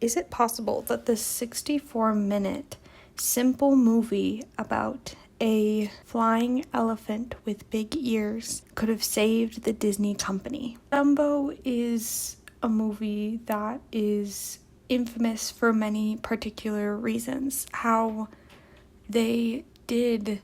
is it possible that this 64-minute simple movie about a flying elephant with big ears could have saved the Disney company? Dumbo is a movie that is infamous for many particular reasons. How they did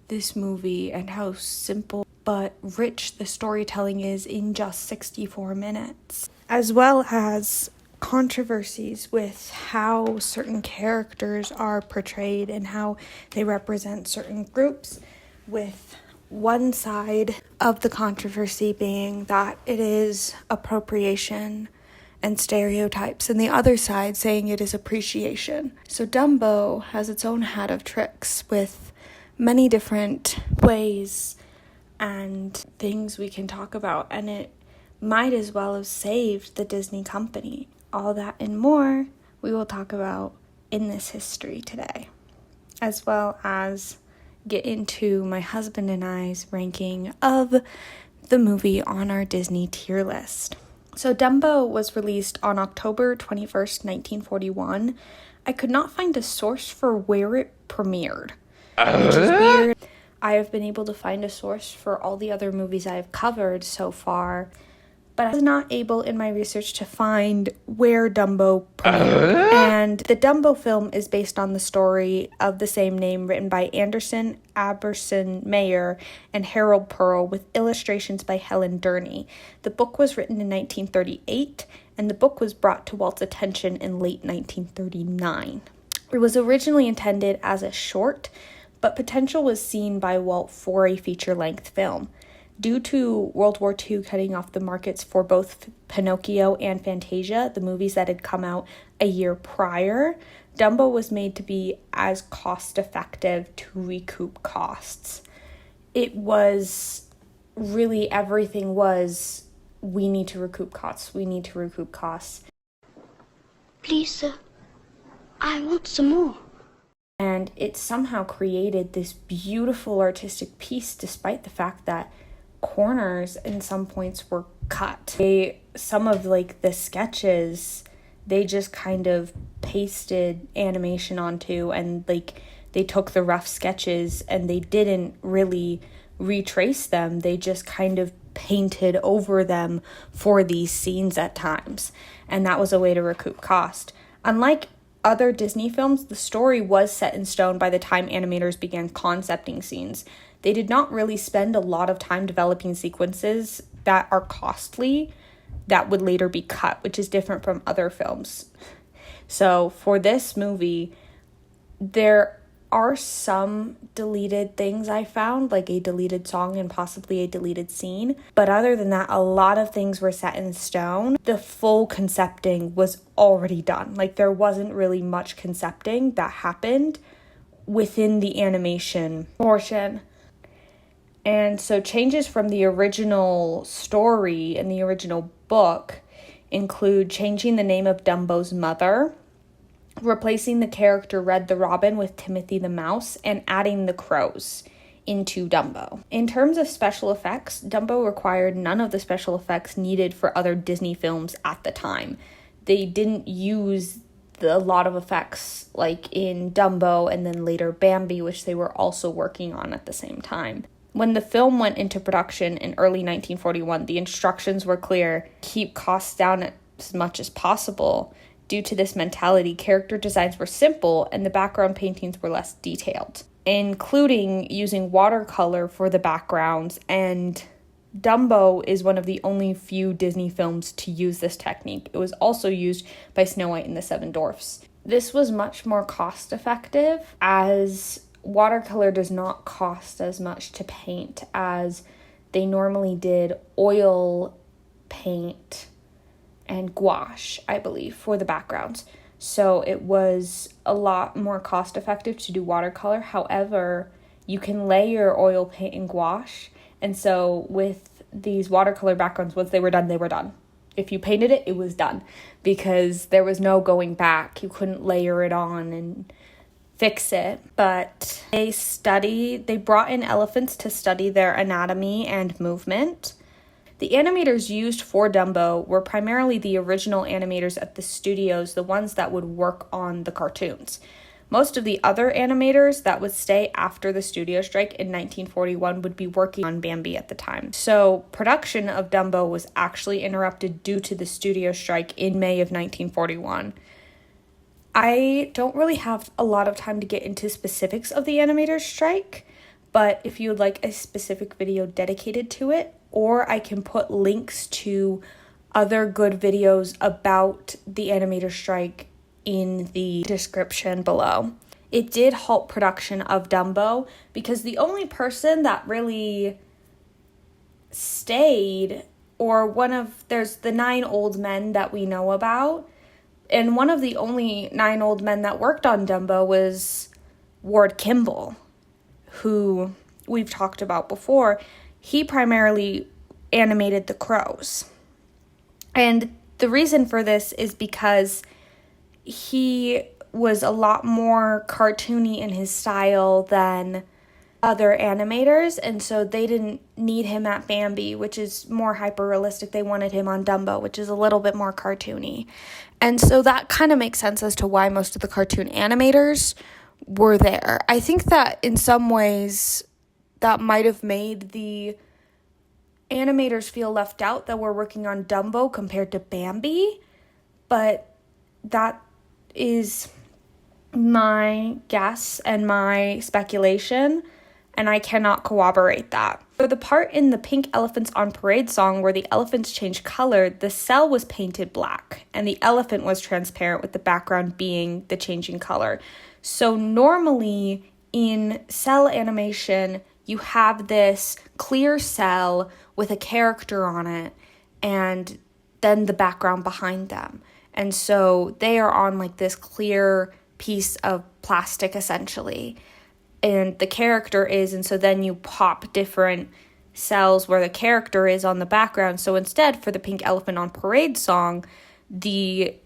this movie and how simple but rich the storytelling is in just 64 minutes, as well as controversies with how certain characters are portrayed and how they represent certain groups, with one side of the controversy being that it is appropriation and stereotypes, and the other side saying it is appreciation. So Dumbo has its own hat of tricks with many different ways and things we can talk about, and it might as well have saved the Disney company. All that and more we will talk about in this history today, as well as get into my husband and I's ranking of the movie on our Disney tier list. So Dumbo was released on October 21st, 1941. I could not find a source for where it premiered, which is weird. I have been able to find a source for all the other movies I have covered so far, but I was not able in my research to find where Dumbo premiered. And the Dumbo film is based on the story of the same name written by Anderson Aberson Mayer and Harold Pearl, with illustrations by Helen Durney. The book was written in 1938, and the book was brought to Walt's attention in late 1939. It was originally intended as a short, but potential was seen by Walt for a feature-length film. Due to World War II cutting off the markets for both Pinocchio and Fantasia, the movies that had come out a year prior, Dumbo was made to be as cost-effective to recoup costs. It was really, everything was, we need to recoup costs, we need to recoup costs. Please, sir, I want some more. And it somehow created this beautiful artistic piece, despite the fact that corners in some points were cut. Some of the sketches, they just kind of pasted animation onto, and they took the rough sketches and they didn't really retrace them. They just kind of painted over them for these scenes at times, and that was a way to recoup cost. Unlike other Disney films, the story was set in stone by the time animators began concepting scenes. They did not really spend a lot of time developing sequences that are costly that would later be cut, which is different from other films. So for this movie, there are some deleted things I found, like a deleted song and possibly a deleted scene. But other than that, a lot of things were set in stone. The full concepting was already done. There wasn't really much concepting that happened within the animation portion. And so changes from the original story and the original book include changing the name of Dumbo's mother, replacing the character Red the Robin with Timothy the Mouse, and adding the crows into Dumbo. In terms of special effects, Dumbo required none of the special effects needed for other Disney films at the time. They didn't use a lot of effects like in Dumbo and then later Bambi, which they were also working on at the same time. When the film went into production in early 1941, the instructions were clear: keep costs down as much as possible. Due to this mentality, character designs were simple and the background paintings were less detailed, including using watercolor for the backgrounds, and Dumbo is one of the only few Disney films to use this technique. It was also used by Snow White and the Seven Dwarfs. This was much more cost effective, as watercolor does not cost as much to paint as they normally did oil paint and gouache, I believe, for the backgrounds. So it was a lot more cost effective to do watercolor. However, you can layer oil paint and gouache. And so with these watercolor backgrounds, once they were done, they were done. If you painted it, it was done, because there was no going back. You couldn't layer it on and fix it. But they brought in elephants to study their anatomy and movement. The animators used for Dumbo were primarily the original animators at the studios, the ones that would work on the cartoons. Most of the other animators that would stay after the studio strike in 1941 would be working on Bambi at the time. So production of Dumbo was actually interrupted due to the studio strike in May of 1941. I don't really have a lot of time to get into specifics of the animators' strike, but if you would like a specific video dedicated to it, or I can put links to other good videos about the animator strike in the description below. It did halt production of Dumbo because the only person that really stayed, there's the 9 old men that we know about, and one of the only 9 old men that worked on Dumbo was Ward Kimball, who we've talked about before. He primarily animated the crows. And the reason for this is because he was a lot more cartoony in his style than other animators, and so they didn't need him at Bambi, which is more hyper-realistic. They wanted him on Dumbo, which is a little bit more cartoony. And so that kind of makes sense as to why most of the cartoon animators were there. I think that in some ways that might have made the animators feel left out that were working on Dumbo compared to Bambi, but that is my guess and my speculation, and I cannot corroborate that. For the part in the Pink Elephants on Parade song where the elephants change color, the cell was painted black, and the elephant was transparent with the background being the changing color. So normally in cell animation, you have this clear cell with a character on it, and then the background behind them. And so they are on like this clear piece of plastic essentially. And the character is, and so then you pop different cells where the character is on the background. So instead, for the Pink Elephant on Parade song, the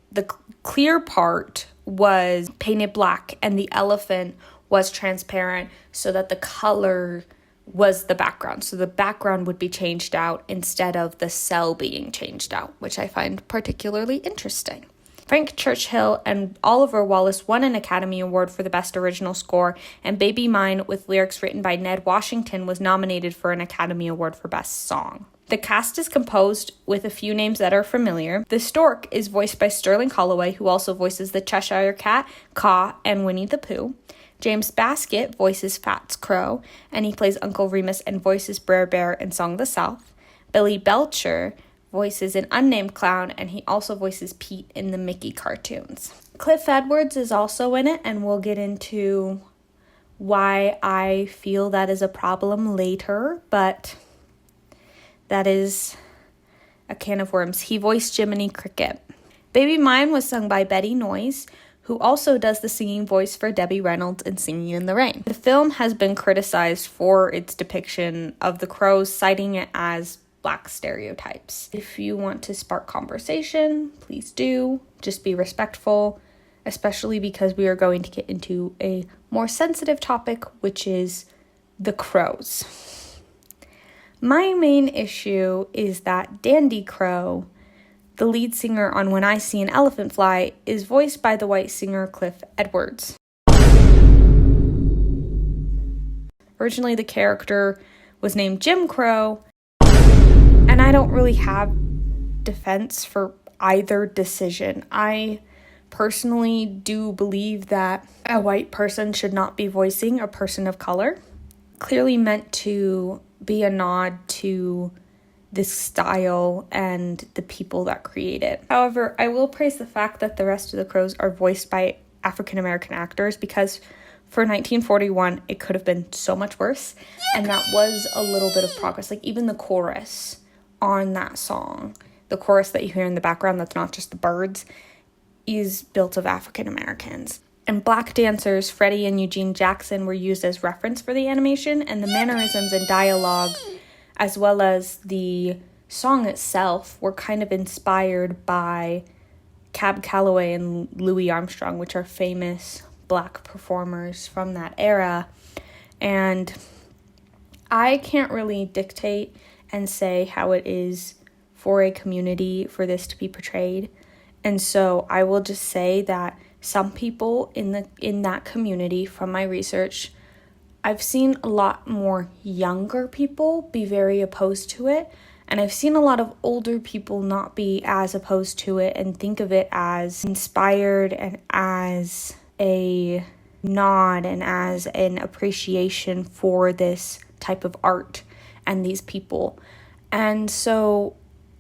clear part was painted black and the elephant was transparent so that the color was the background. So the background would be changed out instead of the cell being changed out, which I find particularly interesting. Frank Churchill and Oliver Wallace won an Academy Award for the Best Original Score, and Baby Mine, with lyrics written by Ned Washington, was nominated for an Academy Award for Best Song. The cast is composed with a few names that are familiar. The stork is voiced by Sterling Holloway, who also voices the Cheshire Cat, Caw, and Winnie the Pooh. James Baskett voices Fats Crow, and he plays Uncle Remus and voices Brer Bear in Song of the South. Billy Belcher voices an unnamed clown, and he also voices Pete in the Mickey cartoons. Cliff Edwards is also in it, and we'll get into why I feel that is a problem later, but that is a can of worms. He voiced Jiminy Cricket. Baby Mine was sung by Betty Noyes, who also does the singing voice for Debbie Reynolds in Singing in the Rain. The film has been criticized for its depiction of the crows, citing it as Black stereotypes. If you want to spark conversation, please do. Just be respectful, especially because we are going to get into a more sensitive topic, which is the crows. My main issue is that Dandy Crow, the lead singer on When I See an Elephant Fly, is voiced by the white singer Cliff Edwards. Originally, the character was named Jim Crow, and I don't really have defense for either decision. I personally do believe that a white person should not be voicing a person of color. Clearly meant to be a nod to this style and the people that create it. However, I will praise the fact that the rest of the crows are voiced by African American actors, because for 1941, it could have been so much worse, and that was a little bit of progress. Like, even the chorus on that song, the chorus that you hear in the background that's not just the birds, is built of African Americans. And black dancers Freddie and Eugene Jackson were used as reference for the animation, and the mannerisms and dialogue, as well as the song itself, were kind of inspired by Cab Calloway and Louis Armstrong, which are famous black performers from that era. And I can't really dictate and say how it is for a community for this to be portrayed. And so I will just say that some people in that community, from my research, I've seen a lot more younger people be very opposed to it, and I've seen a lot of older people not be as opposed to it and think of it as inspired and as a nod and as an appreciation for this type of art and these people. And so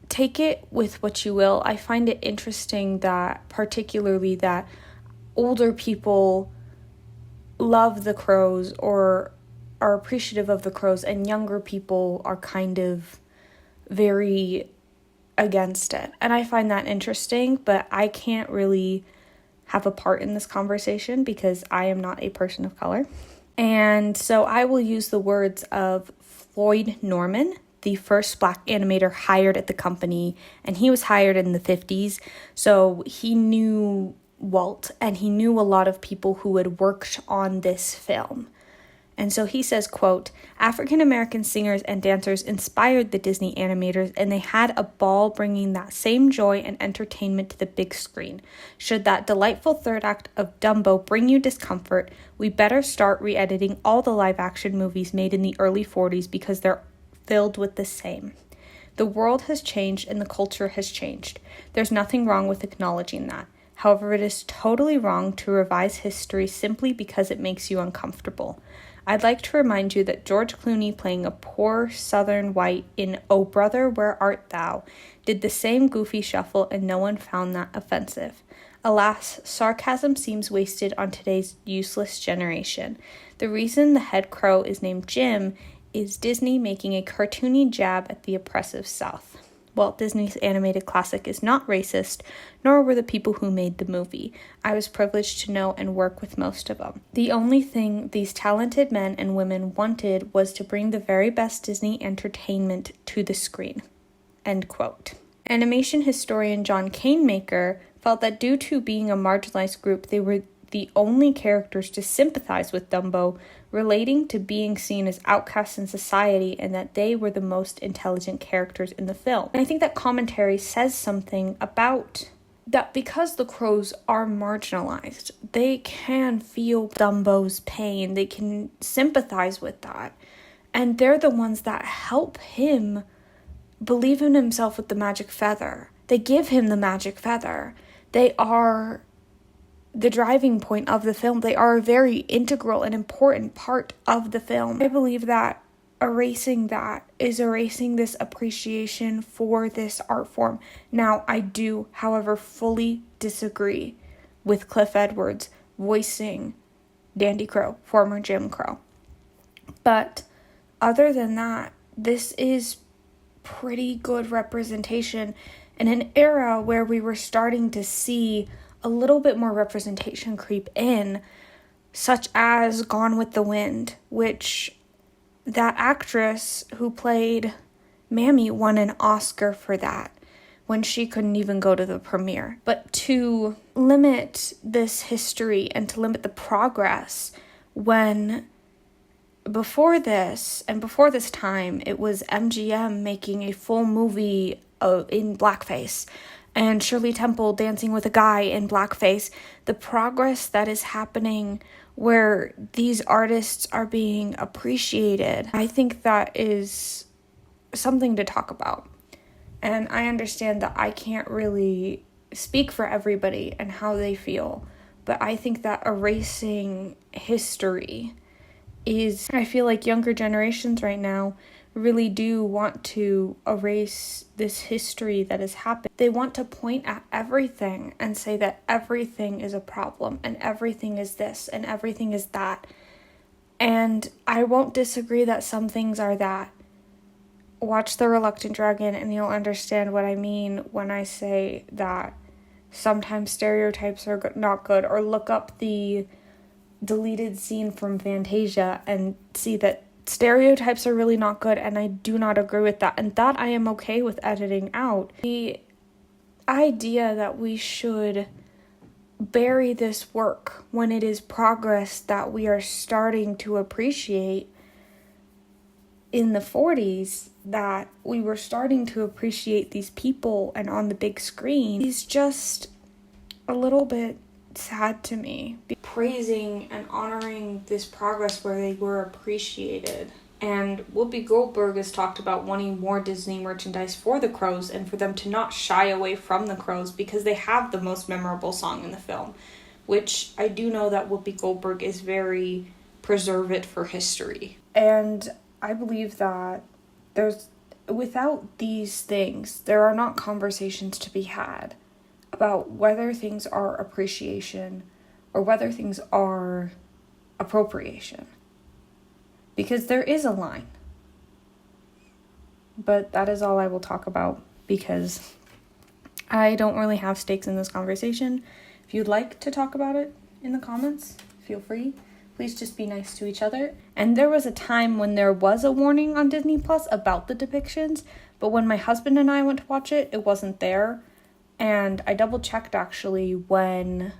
take it with what you will. I find it interesting that particularly that older people love the Crows or are appreciative of the Crows, and younger people are kind of very against it. And I find that interesting, but I can't really have a part in this conversation because I am not a person of color. And so I will use the words of Floyd Norman, the first Black animator hired at the company, and he was hired in the 50s. So he knew Walt, and he knew a lot of people who had worked on this film. And so he says, quote, "African American singers and dancers inspired the Disney animators, and they had a ball bringing that same joy and entertainment to the big screen. Should that delightful third act of Dumbo bring you discomfort, we better start re-editing all the live-action movies made in the early 40s because they're filled with the same. The world has changed and the culture has changed. There's nothing wrong with acknowledging that. However, it is totally wrong to revise history simply because it makes you uncomfortable. I'd like to remind you that George Clooney, playing a poor southern white in Oh Brother, Where Art Thou, did the same goofy shuffle and no one found that offensive. Alas, sarcasm seems wasted on today's useless generation. The reason the head crow is named Jim is Disney making a cartoony jab at the oppressive South. Walt Disney's animated classic is not racist, nor were the people who made the movie. I was privileged to know and work with most of them. The only thing these talented men and women wanted was to bring the very best Disney entertainment to the screen." End quote. Animation historian John Canemaker felt that due to being a marginalized group, they were the only characters to sympathize with Dumbo, relating to being seen as outcasts in society, and that they were the most intelligent characters in the film. And I think that commentary says something about that because the crows are marginalized, they can feel Dumbo's pain, they can sympathize with that, and they're the ones that help him believe in himself with the magic feather. They give him the magic feather. They are the driving point of the film. They are a very integral and important part of the film. I believe that erasing that is erasing this appreciation for this art form. Now, I do, however, fully disagree with Cliff Edwards voicing Dandy Crow, former Jim Crow. But other than that, this is pretty good representation in an era where we were starting to see a little bit more representation creep in, such as Gone with the Wind, which that actress who played Mammy won an Oscar for that when she couldn't even go to the premiere. But to limit this history and to limit the progress when before this time, it was MGM making a full movie in blackface, and Shirley Temple dancing with a guy in blackface. The progress that is happening where these artists are being appreciated, I think that is something to talk about. And I understand that I can't really speak for everybody and how they feel, but I think that erasing history is, I feel like younger generations right now really do want to erase this history that has happened. They want to point at everything and say that everything is a problem and everything is this and everything is that. And I won't disagree that some things are that. Watch The Reluctant Dragon and you'll understand what I mean when I say that sometimes stereotypes are not good, or look up the deleted scene from Fantasia and see that stereotypes are really not good, and I do not agree with that, and that I am okay with editing out. The idea that we should bury this work when it is progress that we are starting to appreciate in the 40s, that we were starting to appreciate these people and on the big screen is just a little bit sad to me. Praising and honoring this progress where they were appreciated. And Whoopi Goldberg has talked about wanting more Disney merchandise for the Crows and for them to not shy away from the Crows because they have the most memorable song in the film, which I do know that Whoopi Goldberg is very preserve it for history. And I believe that without these things, there are not conversations to be had about whether things are appreciation or whether things are appropriation. Because there is a line. But that is all I will talk about because I don't really have stakes in this conversation. If you'd like to talk about it in the comments, feel free. Please just be nice to each other. And there was a time when there was a warning on Disney Plus about the depictions, but when my husband and I went to watch it, it wasn't there. And I double checked actually when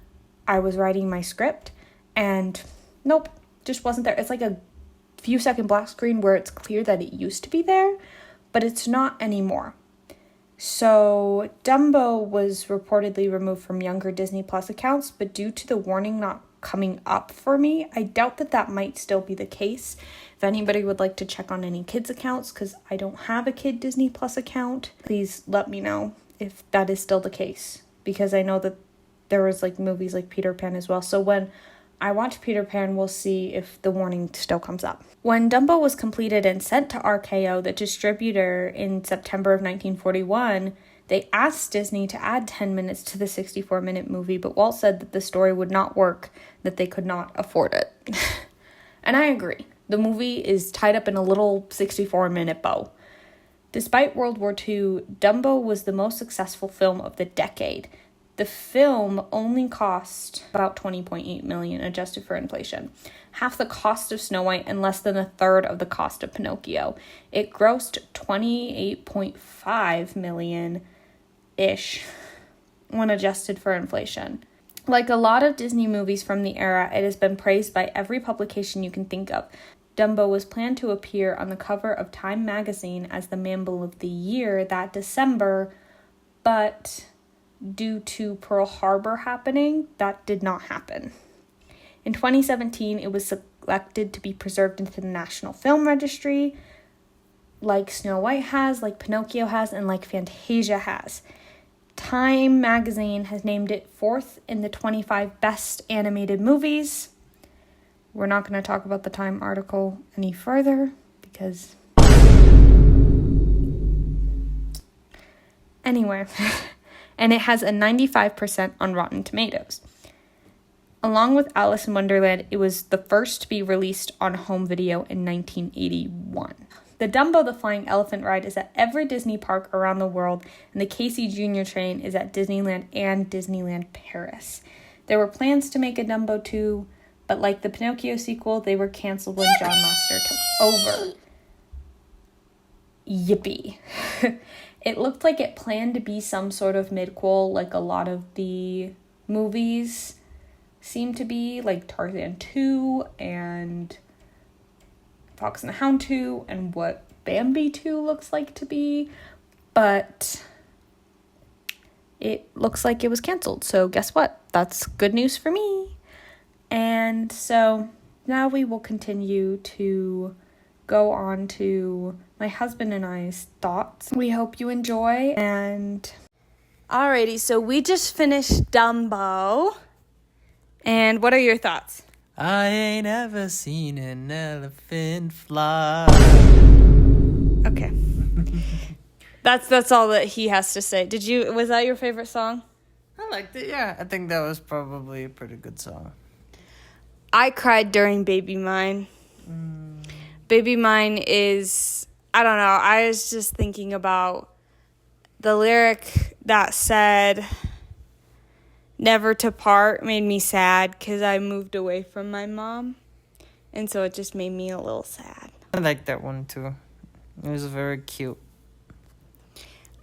I was writing my script, and nope, just wasn't there. It's like a few second black screen where it's clear that it used to be there, but it's not anymore. So Dumbo was reportedly removed from younger Disney Plus accounts, but due to the warning not coming up for me, I doubt that might still be the case. If anybody would like to check on any kids accounts, because I don't have a kid Disney Plus account, please let me know if that is still the case, because I know that there was like movies like Peter Pan as well. So when I watch Peter Pan, we'll see if the warning still comes up. When Dumbo was completed and sent to RKO, the distributor, in September of 1941, they asked Disney to add 10 minutes to the 64-minute movie, but Walt said that the story would not work, that they could not afford it. And I agree. The movie is tied up in a little 64-minute bow. Despite World War II, Dumbo was the most successful film of the decade. The film only cost about $20.8 million, adjusted for inflation, half the cost of Snow White and less than a third of the cost of Pinocchio. It grossed $28.5 million-ish when adjusted for inflation. Like a lot of Disney movies from the era, it has been praised by every publication you can think of. Dumbo was planned to appear on the cover of Time magazine as the Mammal of the Year that December, but due to Pearl Harbor happening, that did not happen. In 2017, it was selected to be preserved into the National Film Registry, like Snow White has, like Pinocchio has, and like Fantasia has. Time magazine has named it fourth in the 25 best animated movies. We're not going to talk about the Time article any further because... Anyway... and it has a 95% on Rotten Tomatoes. Along with Alice in Wonderland, it was the first to be released on home video in 1981. The Dumbo the Flying Elephant ride is at every Disney park around the world, and the Casey Jr. train is at Disneyland and Disneyland Paris. There were plans to make a Dumbo 2, but like the Pinocchio sequel, they were canceled when John Lasseter took over. Yippee. It looked like it planned to be some sort of midquel, like a lot of the movies seem to be, like Tarzan 2 and Fox and the Hound 2 and what Bambi 2 looks like to be, but it looks like it was canceled. So guess what? That's good news for me. And so now we will continue to go on to my husband and I's thoughts. We hope you enjoy. And alrighty, so we just finished Dumbo. And what are your thoughts? I ain't ever seen an elephant fly. Okay. That's all that he has to say. Was that your favorite song? I liked it, yeah. I think that was probably a pretty good song. I cried during Baby Mine. Baby Mine is, I don't know, I was just thinking about the lyric that said, never to part, made me sad because I moved away from my mom. And so it just made me a little sad. I like that one too. It was very cute.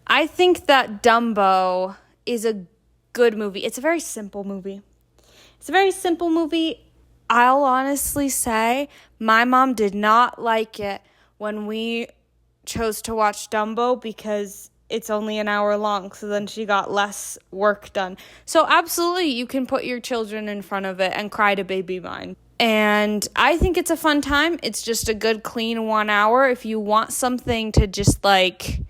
I think that Dumbo is a good movie. It's a very simple movie. I'll honestly say my mom did not like it when we chose to watch Dumbo because it's only an hour long, so then she got less work done. So absolutely, you can put your children in front of it and cry to Baby Mine. And I think it's a fun time. It's just a good, clean 1 hour. If you want something to just, like,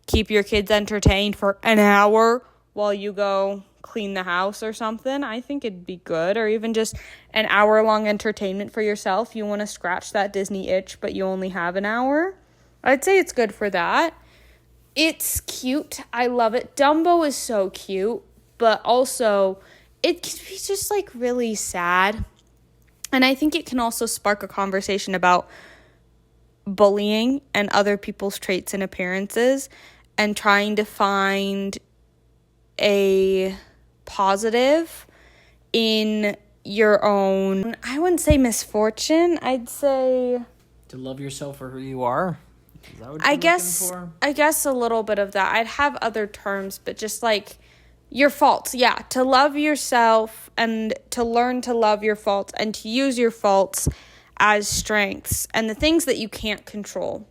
keep your kids entertained for an hour while you go clean the house or something, I think it'd be good. Or even just an hour-long entertainment for yourself. You want to scratch that Disney itch, but you only have an hour. I'd say it's good for that. It's cute. I love it. Dumbo is so cute, but also it can be just, like, really sad. And I think it can also spark a conversation about bullying and other people's traits and appearances and trying to find a positive in your own, I wouldn't say misfortune, I'd say... To love yourself for who you are? Is that what you're I guess a little bit of that. I'd have other terms, but just like your faults. Yeah, to love yourself and to learn to love your faults and to use your faults as strengths and the things that you can't control.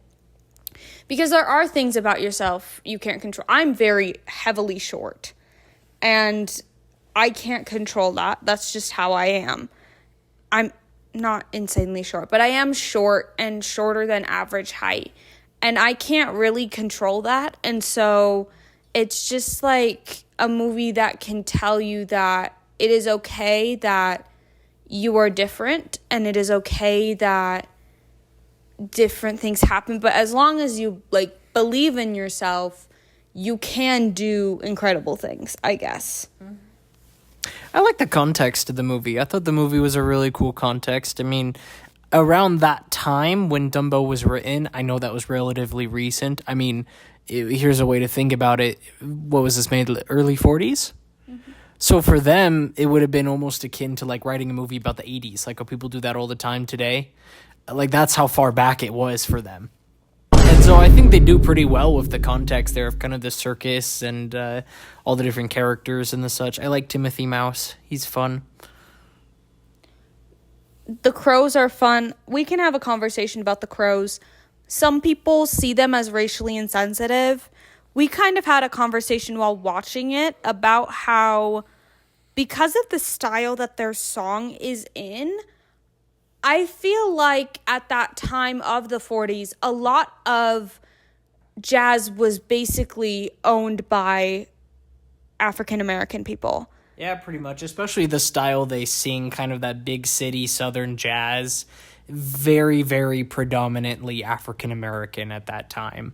Because there are things about yourself you can't control. I'm very heavily short and I can't control that. That's just how I am. I'm not insanely short, but I am short and shorter than average height. And I can't really control that. And so it's just like a movie that can tell you that it is okay that you are different and it is okay that different things happen. But as long as you like believe in yourself, you can do incredible things, I guess. I like the context of the movie. I thought the movie was a really cool context. I mean, around that time when Dumbo was written, I know that was relatively recent. I mean, here's a way to think about it. What was this made? Early 40s? Mm-hmm. So for them, it would have been almost akin to like writing a movie about the 80s. Like how people do that all the time today. Like that's how far back it was for them. And so I think they do pretty well with the context there of kind of the circus and all the different characters and the such. I like Timothy Mouse. He's fun. The crows are fun. We can have a conversation about the crows. Some people see them as racially insensitive. We kind of had a conversation while watching it about how, because of the style that their song is in, I feel like at that time of the 40s, a lot of jazz was basically owned by African American people. Yeah, pretty much. Especially the style they sing, kind of that big city southern jazz. Very, very predominantly African American at that time.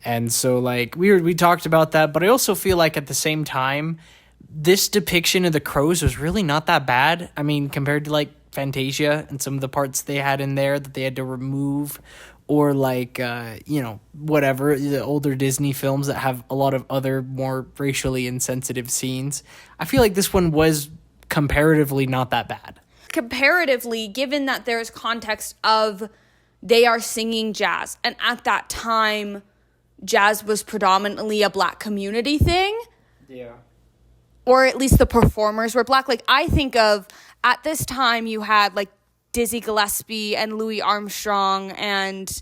And so, like, we talked about that, but I also feel like at the same time, this depiction of the crows was really not that bad. I mean, compared to, like, Fantasia and some of the parts they had in there that they had to remove, or like whatever, the older Disney films that have a lot of other more racially insensitive scenes. I feel like this one was comparatively not that bad. Comparatively, given that there's context of they are singing jazz, and at that time jazz was predominantly a black community thing. Yeah. Or at least the performers were black. Like, I think of, at this time, you had, like, Dizzy Gillespie and Louis Armstrong and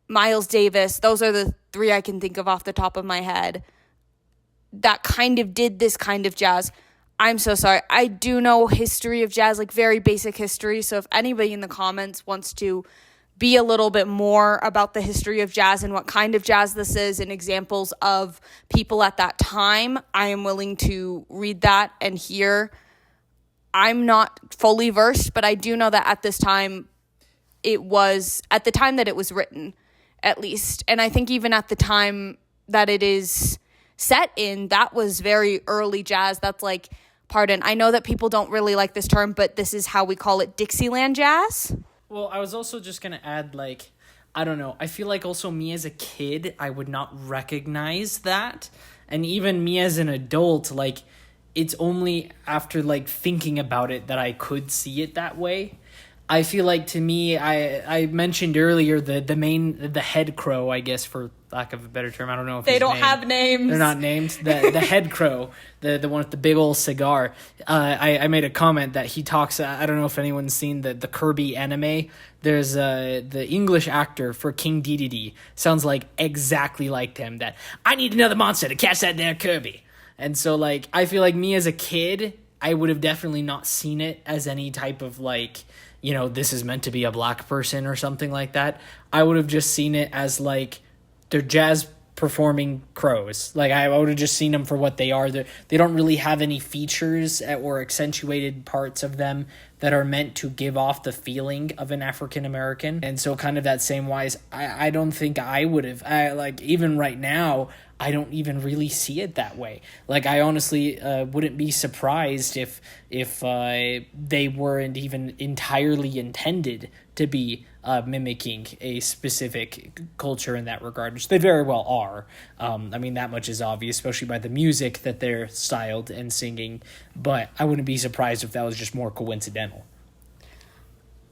Miles Davis. Those are the three I can think of off the top of my head that kind of did this kind of jazz. I'm so sorry. I do know history of jazz, like, very basic history. So if anybody in the comments wants to be a little bit more about the history of jazz and what kind of jazz this is and examples of people at that time, I am willing to read that and hear. I'm not fully versed, but I do know that at this time, it was, at the time that it was written, at least. And I think even at the time that it is set in, that was very early jazz. That's like, pardon, I know that people don't really like this term, but this is how we call it, Dixieland jazz. Well, I was also just going to add, like, I don't know. I feel like also me as a kid, I would not recognize that. And even me as an adult, like, it's only after, like, thinking about it that I could see it that way. I feel like, to me, I mentioned earlier the head crow, I guess, for lack of a better term. I don't know if They don't have names. They're not named. The head crow, the one with the big old cigar. I made a comment that he talks. I don't know if anyone's seen the Kirby anime. There's the English actor for King Dedede sounds like exactly like him. That I need another monster to catch that there Kirby. And so, like, I feel like me as a kid, I would have definitely not seen it as any type of, like, you know, this is meant to be a black person or something like that. I would have just seen it as, like, they're jazz performing crows. Like, I would have just seen them for what they are. They don't really have any features or accentuated parts of them that are meant to give off the feeling of an African American. And so, kind of that same wise, I don't think I would have, like, even right now, I don't even really see it that way. Like, I honestly wouldn't be surprised if they weren't even entirely intended to be mimicking a specific culture in that regard, which they very well are. I mean, that much is obvious, especially by the music that they're styled and singing. But I wouldn't be surprised if that was just more coincidental.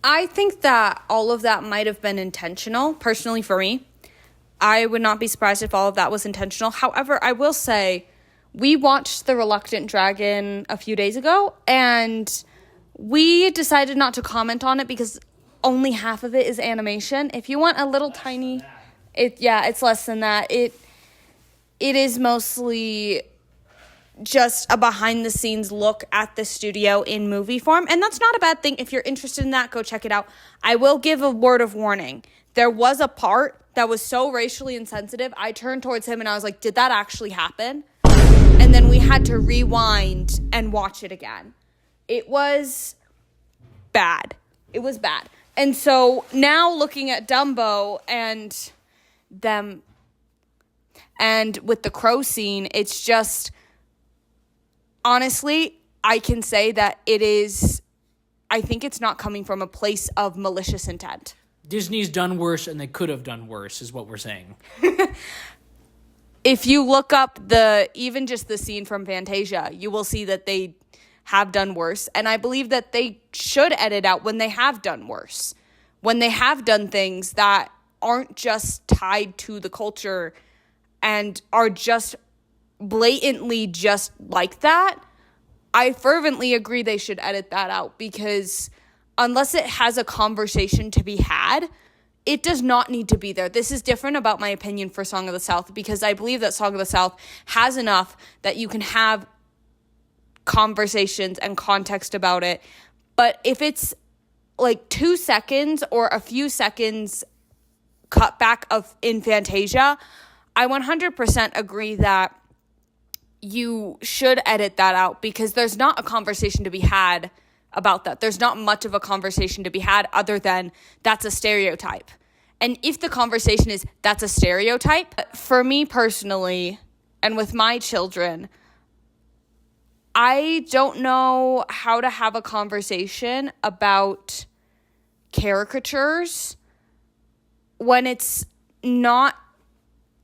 I think that all of that might have been intentional, personally, for me. I would not be surprised if all of that was intentional. However, I will say, we watched The Reluctant Dragon a few days ago, and we decided not to comment on it because only half of it is animation. If you want a little tiny... it's less than that. It is mostly just a behind-the-scenes look at the studio in movie form, and that's not a bad thing. If you're interested in that, go check it out. I will give a word of warning. There was a part that was so racially insensitive, I turned towards him and I was like, did that actually happen? And then we had to rewind and watch it again. It was bad. It was bad. And so now looking at Dumbo and them, and with the crow scene, it's just, honestly, I can say that I think it's not coming from a place of malicious intent. Disney's done worse, and they could have done worse, is what we're saying. If you look up even just the scene from Fantasia, you will see that they have done worse. And I believe that they should edit out when they have done worse. When they have done things that aren't just tied to the culture and are just blatantly just like that, I fervently agree they should edit that out, because unless it has a conversation to be had, it does not need to be there. This is different about my opinion for Song of the South, because I believe that Song of the South has enough that you can have conversations and context about it. But if it's like 2 seconds or a few seconds cut back in Fantasia, I 100% agree that you should edit that out, because there's not a conversation to be had about that. There's not much of a conversation to be had other than that's a stereotype. And if the conversation is that's a stereotype, for me personally, and with my children, I don't know how to have a conversation about caricatures when it's not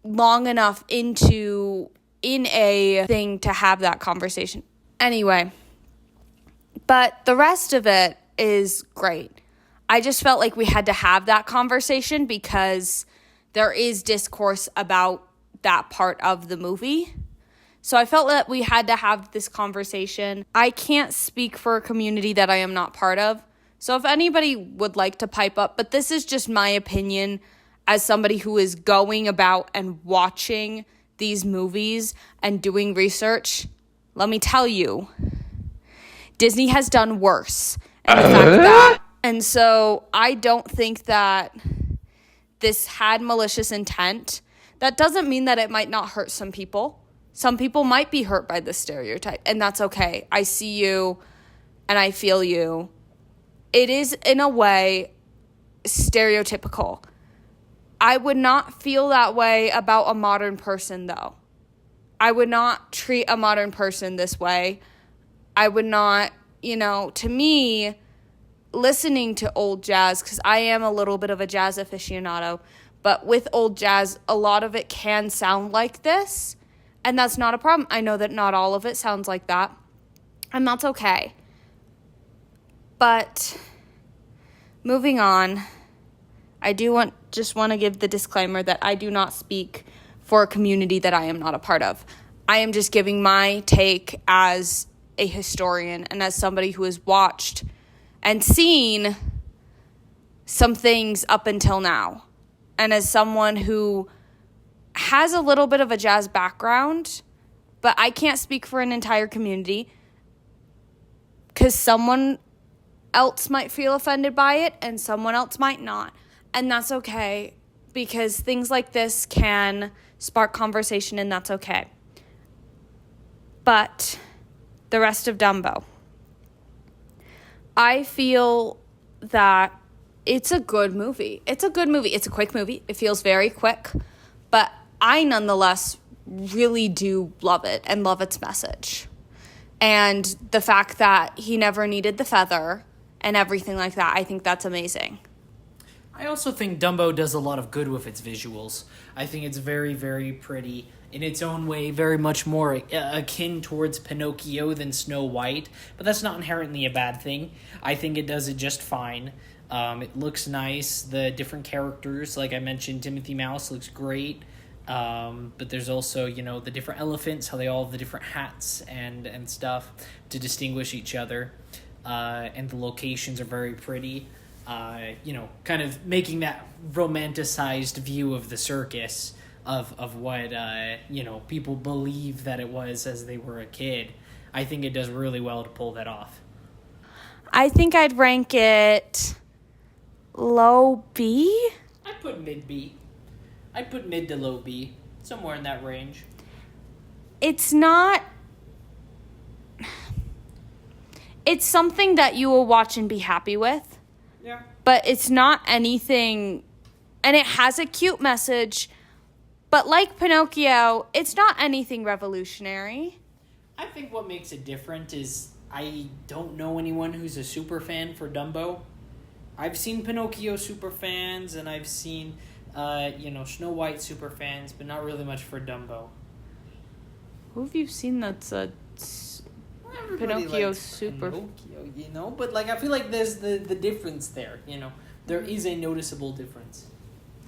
long enough in a thing to have that conversation. Anyway, but the rest of it is great. I just felt like we had to have that conversation because there is discourse about that part of the movie. So I felt that we had to have this conversation. I can't speak for a community that I am not part of. So if anybody would like to pipe up, but this is just my opinion as somebody who is going about and watching these movies and doing research, let me tell you, Disney has done worse. And so I don't think that this had malicious intent. That doesn't mean that it might not hurt some people. Some people might be hurt by this stereotype, and that's okay. I see you and I feel you. It is, in a way, stereotypical. I would not feel that way about a modern person, though. I would not treat a modern person this way. I would not, to me, listening to old jazz, because I am a little bit of a jazz aficionado, but with old jazz, a lot of it can sound like this, and that's not a problem. I know that not all of it sounds like that, and that's okay. But moving on. I just want to give the disclaimer that I do not speak for a community that I am not a part of. I am just giving my take as a historian and as somebody who has watched and seen some things up until now. And as someone who has a little bit of a jazz background, but I can't speak for an entire community because someone else might feel offended by it and someone else might not. And that's okay, because things like this can spark conversation, and that's okay. But the rest of Dumbo, I feel that it's a good movie. It's a good movie. It's a quick movie. It feels very quick, but I nonetheless really do love it and love its message. And the fact that he never needed the feather and everything like that, I think that's amazing. I also think Dumbo does a lot of good with its visuals. I think it's very, very pretty in its own way, very much more akin towards Pinocchio than Snow White, but that's not inherently a bad thing. I think it does it just fine. It looks nice. The different characters, like I mentioned, Timothy Mouse looks great. But there's also, the different elephants, how they all have the different hats and stuff to distinguish each other. And the locations are very pretty. Kind of making that romanticized view of the circus of what, people believe that it was as they were a kid. I think it does really well to pull that off. I think I'd rank it low B. I'd put mid B. I'd put mid to low B, somewhere in that range. It's not... It's something that you will watch and be happy with. Yeah. But it's not anything... And it has a cute message, but like Pinocchio, it's not anything revolutionary. I think what makes it different is I don't know anyone who's a super fan for Dumbo. I've seen Pinocchio super fans, and I've seen... Snow White super fans, but not really much for Dumbo. Who have you seen that's a Pinocchio super... Pinocchio, but I feel like there's the difference there, There is a noticeable difference.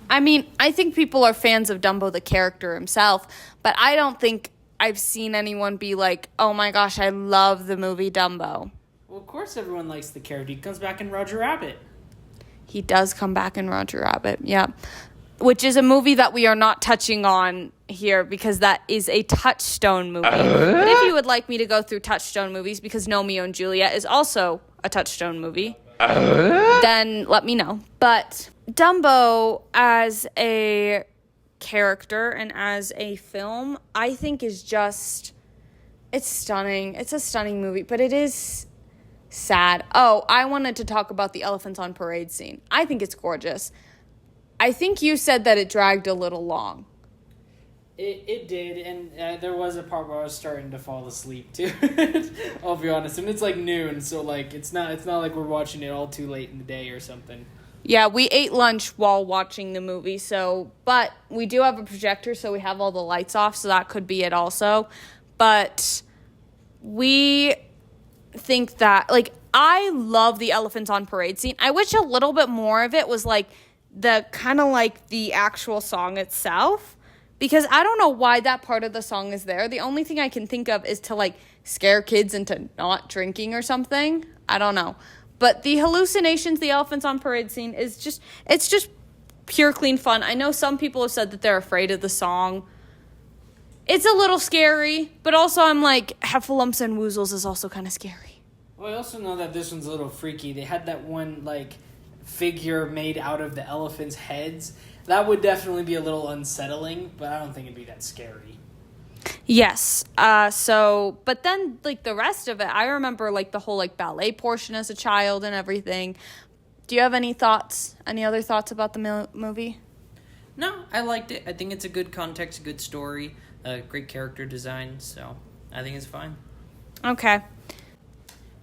I mean, I think people are fans of Dumbo the character himself, but I don't think I've seen anyone be like, oh my gosh, I love the movie Dumbo. Well, of course everyone likes the character. He comes back in Roger Rabbit. He does come back in Roger Rabbit, yeah. Which is a movie that we are not touching on here because that is a Touchstone movie. But if you would like me to go through Touchstone movies, because Romeo and Juliet is also a Touchstone movie, then let me know. But Dumbo as a character and as a film, I think is just... It's stunning. It's a stunning movie, but it is... sad. Oh, I wanted to talk about the elephants on parade scene. I think it's gorgeous. I think you said that it dragged a little long. It did, and there was a part where I was starting to fall asleep too. I'll be honest, and it's noon, so it's not like we're watching it all too late in the day or something. Yeah, we ate lunch while watching the movie, but we do have a projector, so we have all the lights off, so that could be it also. But we think that, I love the elephants on parade scene. I wish a little bit more of it was the kind of the actual song itself, because I don't know why that part of the song is there. The only thing I can think of is to scare kids into not drinking or something. I don't know. But the hallucinations, the elephants on parade scene it's just pure clean fun. I know some people have said that they're afraid of the song. It's a little scary, but also I'm Heffalumps and Woozles is also kind of scary. Well, I also know that this one's a little freaky. They had that one, figure made out of the elephants' heads. That would definitely be a little unsettling, but I don't think it'd be that scary. Yes. But then, the rest of it, I remember, the whole, ballet portion as a child and everything. Do you have any thoughts? Any other thoughts about the movie? No, I liked it. I think it's a good context, good story, great character design, so I think it's fine. Okay.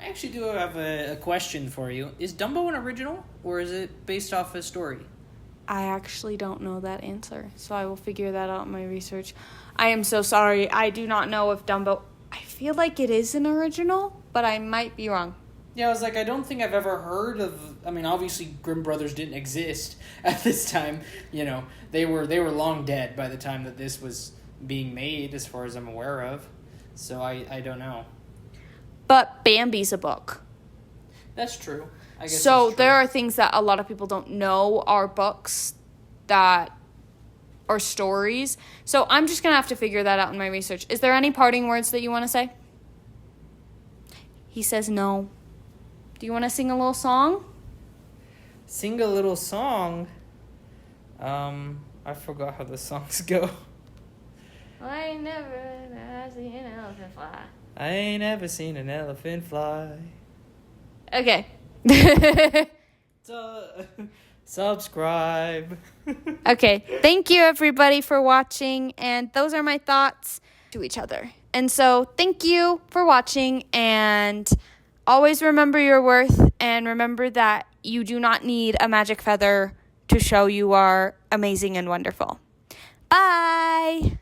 I actually do have a question for you. Is Dumbo an original, or is it based off a story? I actually don't know that answer, so I will figure that out in my research. I am so sorry. I do not know if Dumbo... I feel like it is an original, but I might be wrong. Yeah, I was like, I don't think I've ever heard of. I mean, obviously, Grimm brothers didn't exist at this time. You know, they were long dead by the time that this was being made, as far as I'm aware of. So I don't know. But Bambi's a book. That's true. I guess So that's true. there are things that a lot of people don't know are books that are stories. So I'm just going to have to figure that out in my research. Is there any parting words that you want to say? He says no. Do you want to sing a little song? Sing a little song. I forgot how the songs go. I ain't never seen an elephant fly. I ain't ever seen an elephant fly. Okay. Subscribe. Okay. Thank you, everybody, for watching. And those are my thoughts to each other. And so thank you for watching. And always remember your worth. And remember that you do not need a magic feather to show you are amazing and wonderful. Bye.